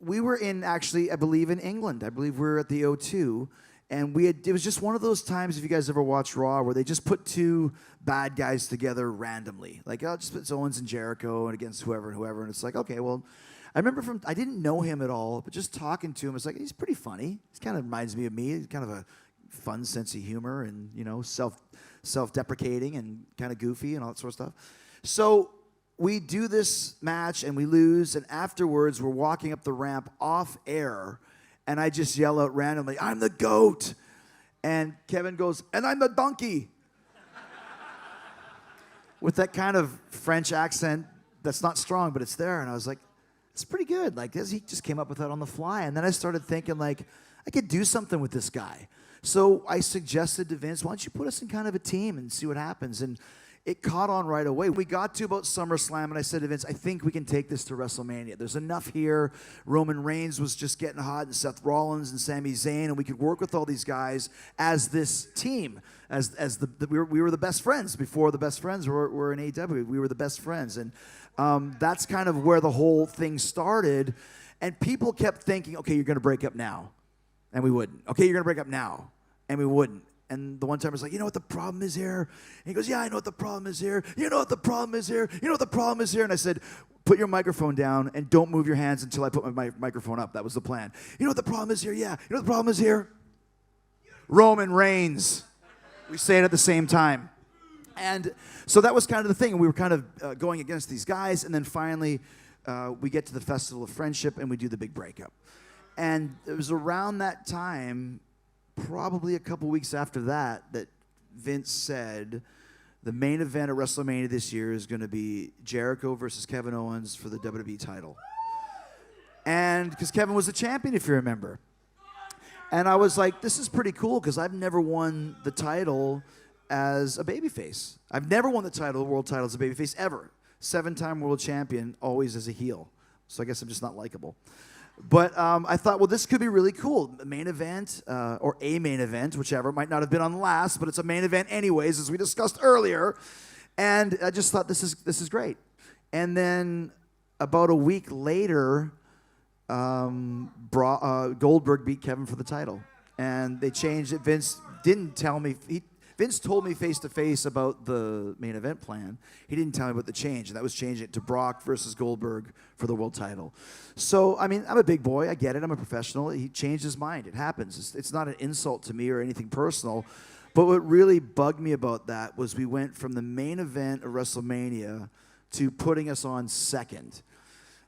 we were in, actually, I believe in England. I believe we were at the O2. And it was just one of those times, if you guys ever watched Raw, where they just put two bad guys together randomly. Like, I'll just put Owens and Jericho and against whoever and whoever. And it's like, okay, well, I remember I didn't know him at all, but just talking to him, it's like, he's pretty funny. He kind of reminds me of me. He's kind of a fun sense of humor and, self-deprecating and kind of goofy and all that sort of stuff. So we do this match and we lose. And afterwards, we're walking up the ramp off air. And I just yell out randomly, "I'm the GOAT." And Kevin goes, "And I'm the donkey." With that kind of French accent that's not strong, but it's there. And I was like, it's pretty good. Like, he just came up with that on the fly. And then I started thinking, like, I could do something with this guy. So I suggested to Vince, why don't you put us in kind of a team and see what happens? And it caught on right away. We got to about SummerSlam, and I said to Vince, I think we can take this to WrestleMania. There's enough here. Roman Reigns was just getting hot, and Seth Rollins and Sami Zayn, and we could work with all these guys as this team. We were the best friends before the best friends were in AEW. We were the best friends, and that's kind of where the whole thing started. And people kept thinking, okay, you're going to break up now, and we wouldn't. Okay, you're going to break up now, and we wouldn't. And the one time I was like, you know what the problem is here? And he goes, yeah, I know what the problem is here. You know what the problem is here? You know what the problem is here? And I said, put your microphone down and don't move your hands until I put my microphone up. That was the plan. You know what the problem is here? Yeah. You know what the problem is here? Roman Reigns. We say it at the same time. And so that was kind of the thing. And we were kind of going against these guys. And then finally, we get to the Festival of Friendship and we do the big breakup. And it was around that time, probably a couple weeks after that Vince said the main event at WrestleMania this year is going to be Jericho versus Kevin Owens for the WWE title. And because Kevin was the champion, if you remember. And I was like, this is pretty cool because I've never won the title as a babyface. I've never won the world title as a babyface ever. 7-time world champion, always as a heel. So I guess I'm just not likable. But I thought, well, this could be really cool. A main event, or a main event, whichever. It might not have been on last, but it's a main event anyways, as we discussed earlier. And I just thought, this is great. And then about a week later, Goldberg beat Kevin for the title. And they changed it. Vince didn't tell me. Vince told me face-to-face about the main event plan. He didn't tell me about the change, and that was changing it to Brock versus Goldberg for the world title. So, I mean, I'm a big boy. I get it. I'm a professional. He changed his mind. It happens. It's not an insult to me or anything personal. But what really bugged me about that was we went from the main event of WrestleMania to putting us on second.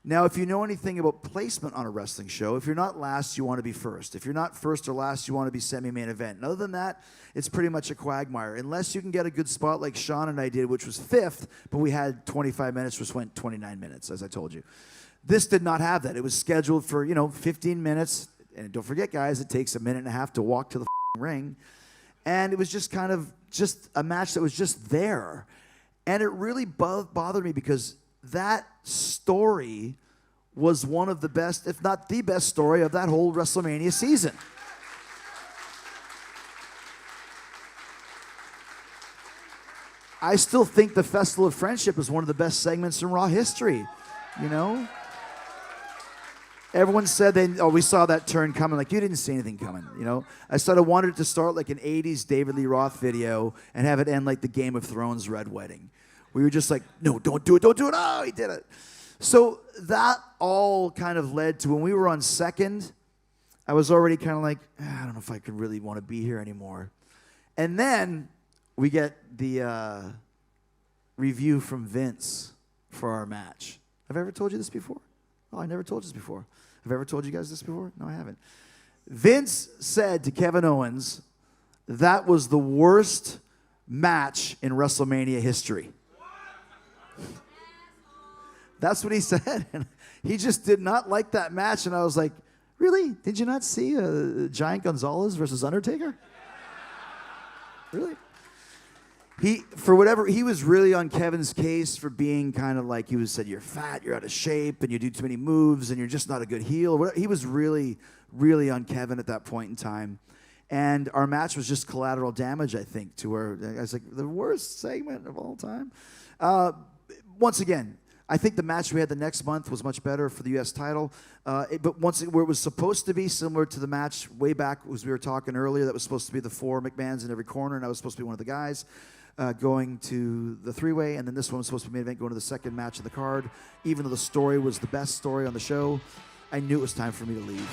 Now, if you know anything about placement on a wrestling show, if you're not last, you want to be first. If you're not first or last, you want to be semi-main event. And other than that, it's pretty much a quagmire. Unless you can get a good spot like Sean and I did, which was 5th, but we had 25 minutes, which went 29 minutes, as I told you. This did not have that. It was scheduled for, 15 minutes. And don't forget, guys, it takes a minute and a half to walk to the ring. And it was just kind of just a match that was just there. And it really bothered me because that story was one of the best, if not the best story of that whole WrestleMania season. I still think the Festival of Friendship is one of the best segments in Raw history, Everyone said, we saw that turn coming. Like, you didn't see anything coming, I said I wanted it to start like an 80s David Lee Roth video and have it end like the Game of Thrones Red Wedding. We were just like, no, don't do it. Oh, he did it. So that all kind of led to when we were on second, I was already kind of like, I don't know if I could really want to be here anymore. And then we get the review from Vince for our match. Have I ever told you this before? Oh, I never told you this before. Have I ever told you guys this before? No, I haven't. Vince said to Kevin Owens, that was the worst match in WrestleMania history. That's what he said. And he just did not like that match. And I was like, really? Did you not see Giant Gonzalez versus Undertaker? Really? He was really on Kevin's case for being kind of like, said, you're fat, you're out of shape, and you do too many moves, and you're just not a good heel. He was really, really on Kevin at that point in time. And our match was just collateral damage, I think, to where I was like, the worst segment of all time. Once again, I think the match we had the next month was much better for the U.S. title. But where it was supposed to be similar to the match way back, as we were talking earlier, that was supposed to be the 4 McMahons in every corner, and I was supposed to be one of the guys going to the 3-way, and then this one was supposed to be main event, going to the second match of the card. Even though the story was the best story on the show, I knew it was time for me to leave.